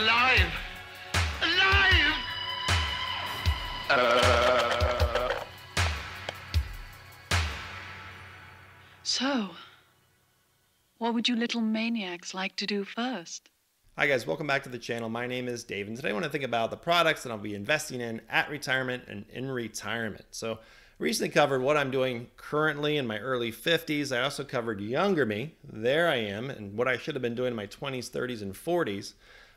alive! Alive! So, what would you little maniacs like to do first? Hi guys, welcome back to the channel. My name is Dave, and today I want to think about the products that I'll be investing in at retirement and in retirement. So I recently covered what I'm doing currently in my early 50s. I also covered younger me, there I am, and what I should have been doing in my 20s, 30s, and 40s.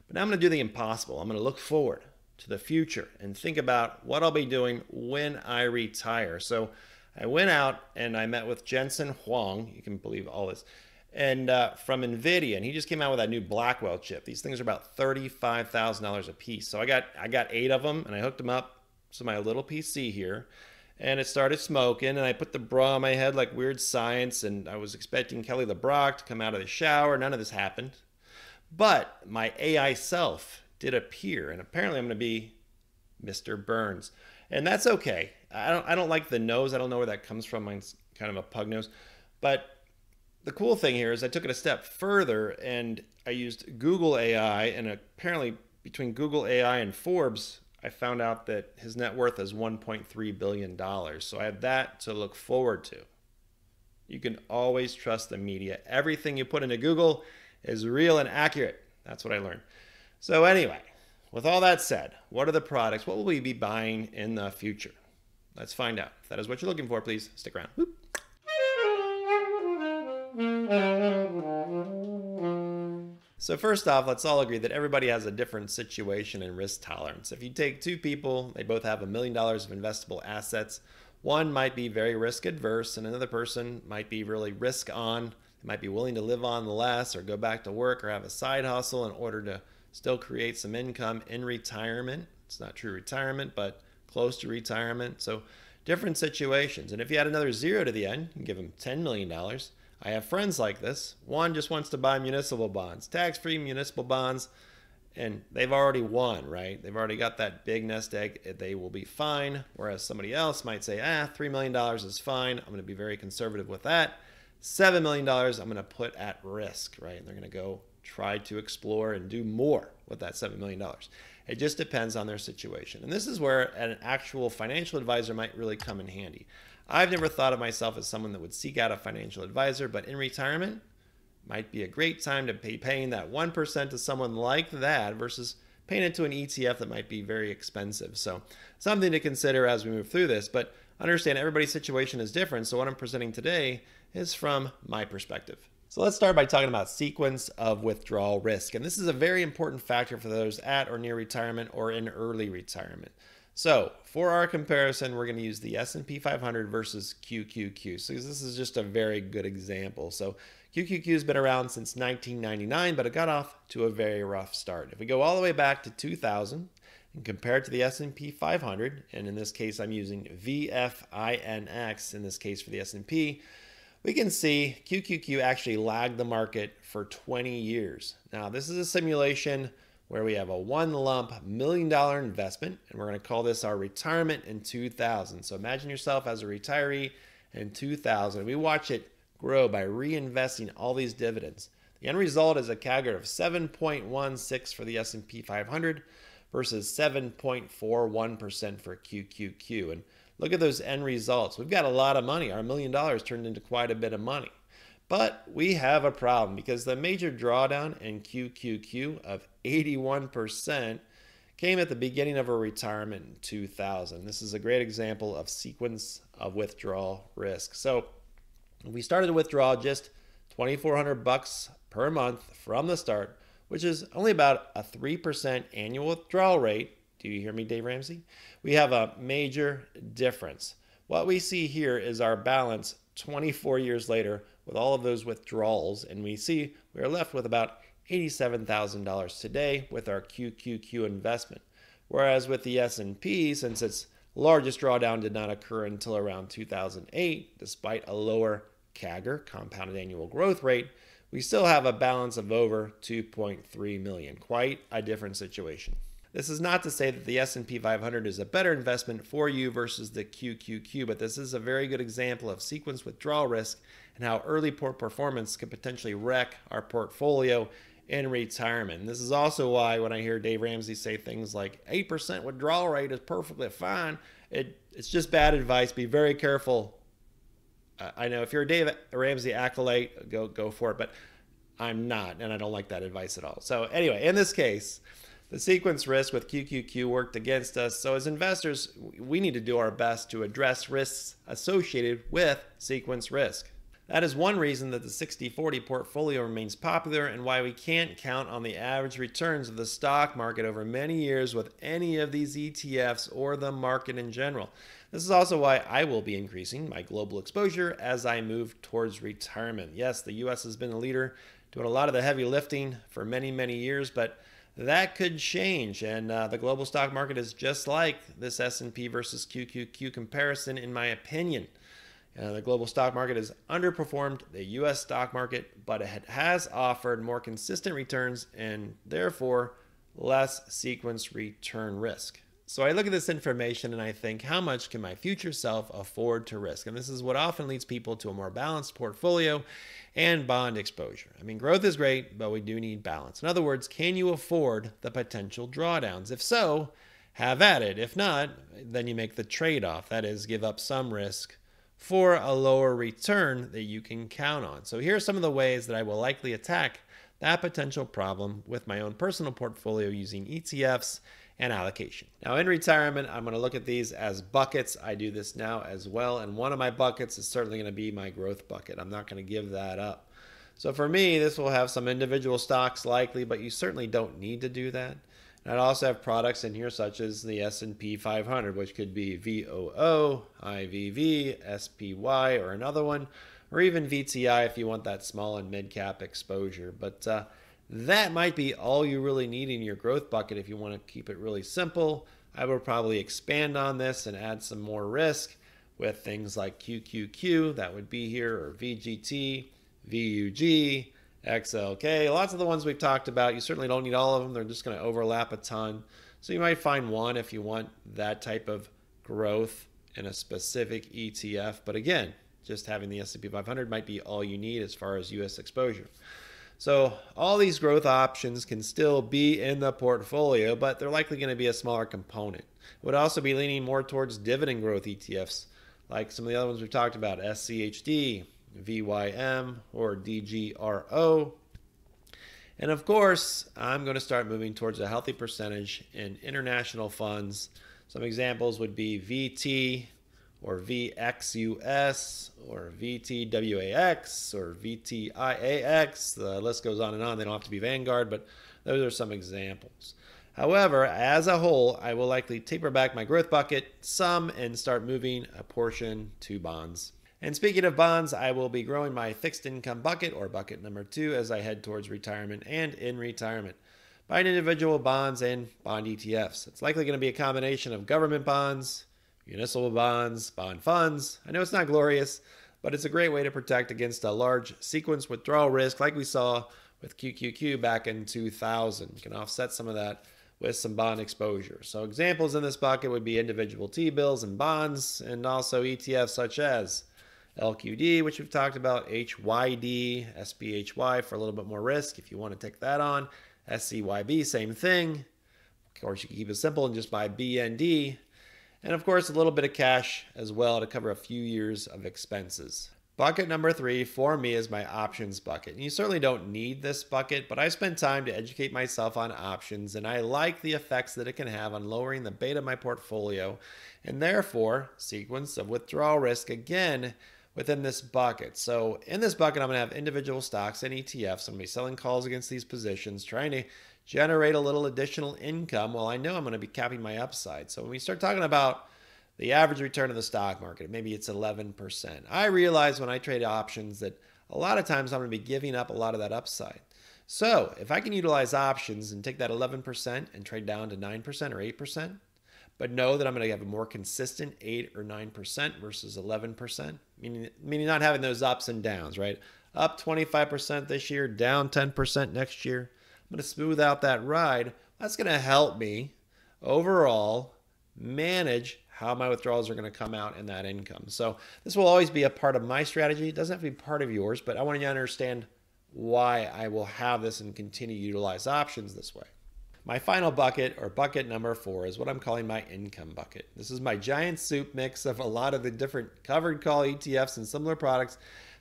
But now I'm going to do the impossible. I'm going to look forward to the future and think about what I'll be doing when I retire. So I went out and I met with Jensen Huang, you can believe all this, and from NVIDIA, and he just came out with that new Blackwell chip. These things are about $35,000 a piece. So I got 8 of them, and I hooked them up to my little PC here, and it started smoking, and I put the bra on my head like Weird Science, and I was expecting Kelly LeBrock to come out of the shower. None of this happened. But my AI self did appear, and apparently I'm going to be Mr. Burns. And that's okay. I don't like the nose. I don't know where that comes from. Mine's kind of a pug nose. But the cool thing here is I took it a step further and I used Google AI, and apparently between Google AI and Forbes, I found out that his net worth is $1.3 billion. So I have that to look forward to. You can always trust the media. Everything you put into Google is real and accurate. That's what I learned. So anyway, with all that said, what are the products? What will we be buying in the future? Let's find out. If that is what you're looking for, please stick around. Whoop. So first off, let's all agree that everybody has a different situation and risk tolerance. If you take 2 people, they both have $1 million of investable assets. One might be very risk adverse, and another person might be really risk on. They might be willing to live on less or go back to work or have a side hustle in order to still create some income in retirement. It's not true retirement, but close to retirement. So different situations. And if you add another 0 to the end, you can give them $10 million. I have friends like this. One just wants to buy municipal bonds, tax-free municipal bonds, and they've already won, right? They've already got that big nest egg. They will be fine. Whereas somebody else might say, $3 million is fine. I'm going to be very conservative with that. $7 million I'm going to put at risk, right? And they're going to go try to explore and do more with that $7 million. It just depends on their situation. And this is where an actual financial advisor might really come in handy. I've never thought of myself as someone that would seek out a financial advisor, but in retirement, might be a great time to be paying that 1% to someone like that versus paying it to an ETF that might be very expensive. So something to consider as we move through this, but understand everybody's situation is different. So what I'm presenting today is from my perspective. So let's start by talking about sequence of withdrawal risk. And this is a very important factor for those at or near retirement or in early retirement. So for our comparison, we're going to use the S&P 500 versus QQQ. So this is just a very good example. So QQQ has been around since 1999, but it got off to a very rough start. If we go all the way back to 2000 and compare it to the S&P 500, and in this case, I'm using VFINX in this case for the S&P, we can see QQQ actually lagged the market for 20 years. Now, this is a simulation where we have a one lump $1 million investment, and we're going to call this our retirement in 2000. So imagine yourself as a retiree in 2000. We watch it grow by reinvesting all these dividends. The end result is a CAGR of 7.16 for the S&P 500 versus 7.41% for QQQ. And look at those end results. We've got a lot of money. Our $1 million turned into quite a bit of money. But we have a problem because the major drawdown in QQQ of 81% came at the beginning of our retirement in 2000. This is a great example of sequence of withdrawal risk. So we started to withdraw just $2,400 per month from the start, which is only about a 3% annual withdrawal rate. Do you hear me, Dave Ramsey? We have a major difference. What we see here is our balance 24 years later with all of those withdrawals, and we see we are left with about $87,000 today with our QQQ investment. Whereas with the S&P, since its largest drawdown did not occur until around 2008, despite a lower CAGR, compounded annual growth rate, we still have a balance of over 2.3 million. Quite a different situation. This is not to say that the S&P 500 is a better investment for you versus the QQQ, but this is a very good example of sequence withdrawal risk and how early poor performance could potentially wreck our portfolio in retirement. And this is also why when I hear Dave Ramsey say things like 8% withdrawal rate is perfectly fine, it's just bad advice. Be very careful. I know if you're a Dave Ramsey acolyte, go for it, but I'm not, and I don't like that advice at all. So anyway, in this case, the sequence risk with QQQ worked against us. So as investors, we need to do our best to address risks associated with sequence risk. That is one reason that the 60/40 portfolio remains popular and why we can't count on the average returns of the stock market over many years with any of these ETFs or the market in general. This is also why I will be increasing my global exposure as I move towards retirement. Yes, the US has been a leader doing a lot of the heavy lifting for many, many years, but that could change. And the global stock market is just like this S&P versus QQQ comparison, in my opinion. The global stock market has underperformed the U.S. stock market, but it has offered more consistent returns and therefore less sequence return risk. So I look at this information and I think, how much can my future self afford to risk? And this is what often leads people to a more balanced portfolio and bond exposure. I mean, growth is great, but we do need balance. In other words, can you afford the potential drawdowns? If so, have at it. If not, then you make the trade-off. That is, give up some risk for a lower return that you can count on. So here are some of the ways that I will likely attack that potential problem with my own personal portfolio using ETFs and allocation. Now in retirement, I'm going to look at these as buckets. I do this now as well. And one of my buckets is certainly going to be my growth bucket. I'm not going to give that up. So for me, this will have some individual stocks likely, but you certainly don't need to do that. And I'd also have products in here such as the S&P 500, which could be VOO, IVV, SPYI, or another one, or even VTI if you want that small and mid-cap exposure. But that might be all you really need in your growth bucket if you want to keep it really simple. I would probably expand on this and add some more risk with things like QQQ, that would be here, or VGT, VUG, XLK, lots of the ones we've talked about. You certainly don't need all of them. They're just going to overlap a ton. So you might find one if you want that type of growth in a specific ETF. But again, just having the S&P 500 might be all you need as far as US exposure. So all these growth options can still be in the portfolio, but they're likely going to be a smaller component. It would also be leaning more towards dividend growth ETFs, like some of the other ones we've talked about, SCHD, VYM, or DGRO. And of course, I'm going to start moving towards a healthy percentage in international funds. Some examples would be VT, or VXUS, or VTWAX, or VTIAX. The list goes on and on. They don't have to be Vanguard, but those are some examples. However, as a whole, I will likely taper back my growth bucket some and start moving a portion to bonds. And speaking of bonds, I will be growing my fixed income bucket, or bucket number 2, as I head towards retirement and in retirement, buying individual bonds and bond ETFs. It's likely going to be a combination of government bonds, municipal bonds, bond funds. I know it's not glorious, but it's a great way to protect against a large sequence withdrawal risk like we saw with QQQ back in 2000. You can offset some of that with some bond exposure. So examples in this bucket would be individual T-bills and bonds, and also ETFs such as LQD, which we've talked about, HYD, SPHY for a little bit more risk if you want to take that on, SCYB, same thing. Of course, you can keep it simple and just buy BND. And of course, a little bit of cash as well to cover a few years of expenses. Bucket number 3 for me is my options bucket. And you certainly don't need this bucket, but I spent time to educate myself on options, and I like the effects that it can have on lowering the beta of my portfolio, and therefore sequence of withdrawal risk again within this bucket. So in this bucket, I'm going to have individual stocks and ETFs. I'm going to be selling calls against these positions, trying to generate a little additional income while I know I'm going to be capping my upside. So when we start talking about the average return of the stock market, maybe it's 11%. I realize when I trade options that a lot of times I'm going to be giving up a lot of that upside. So if I can utilize options and take that 11% and trade down to 9% or 8%, but know that I'm going to have a more consistent 8 or 9% versus 11%, meaning not having those ups and downs, right? Up 25% this year, down 10% next year. I'm going to smooth out that ride. That's going to help me overall manage how my withdrawals are going to come out in that income. So this will always be a part of my strategy. It doesn't have to be part of yours, but I want you to understand why I will have this and continue to utilize options this way. My final bucket, or bucket number 4, is what I'm calling my income bucket. This is my giant soup mix of a lot of the different covered call ETFs and similar products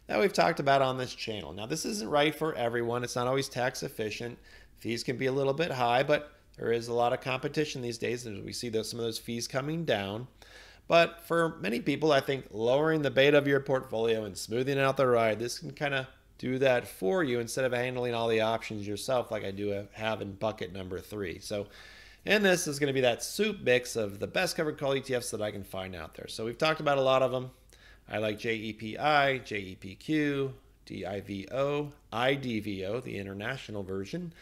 that we've talked about on this channel. Now, this isn't right for everyone. It's not always tax efficient. Fees can be a little bit high, but there is a lot of competition these days, and we see some of those fees coming down. But for many people, I think lowering the beta of your portfolio and smoothing out the ride, this can kind of do that for you instead of handling all the options yourself like I do have in bucket number 3. So, and this is going to be that soup mix of the best covered call ETFs that I can find out there. So we've talked about a lot of them. I like JEPI, JEPQ, DIVO, IDVO, the international version.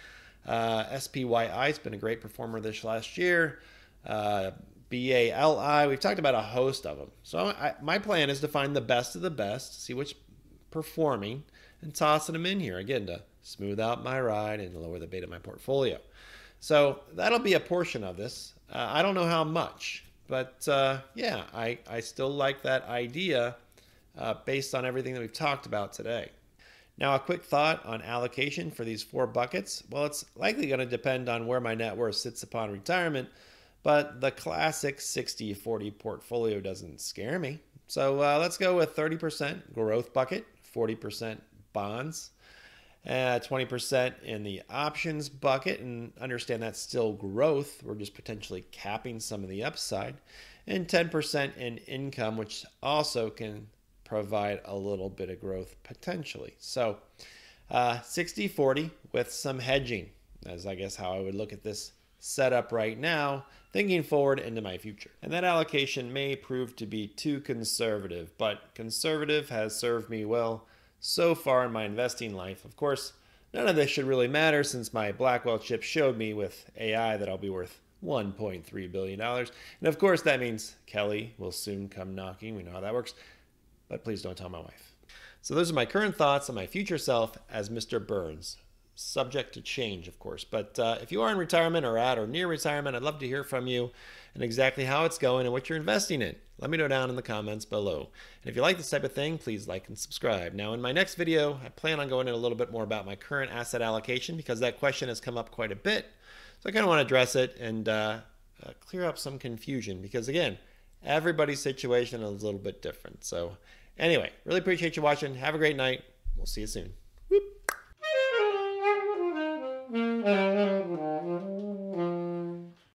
SPYI has been a great performer this last year. BALI, we've talked about a host of them. So my plan is to find the best of the best, see which performing, and tossing them in here again to smooth out my ride and lower the beta of my portfolio. So that'll be a portion of this. I don't know how much, but yeah, I still like that idea based on everything that we've talked about today. Now, a quick thought on allocation for these 4 buckets. Well, it's likely going to depend on where my net worth sits upon retirement, but the classic 60-40 portfolio doesn't scare me. So let's go with 30% growth bucket, 40% bonds, 20% in the options bucket, and understand that's still growth. We're just potentially capping some of the upside, and 10% in income, which also can provide a little bit of growth potentially. So 60-40 with some hedging, as I guess how I would look at this setup right now, thinking forward into my future. And that allocation may prove to be too conservative, but conservative has served me well so far in my investing life. Of course, none of this should really matter since my Blackwell chip showed me with AI that I'll be worth $1.3 billion. And of course, that means Kelly will soon come knocking. We know how that works, but please don't tell my wife. So those are my current thoughts on my future self as Mr. Burns. Subject to change, of course. But if you are in retirement or at or near retirement, I'd love to hear from you and exactly how it's going and what you're investing in. Let me know down in the comments below. And if you like this type of thing, please like and subscribe. Now, in my next video, I plan on going in a little bit more about my current asset allocation because that question has come up quite a bit. So I kind of want to address it and clear up some confusion because, again, everybody's situation is a little bit different. So anyway, really appreciate you watching. Have a great night. We'll see you soon. Whoop.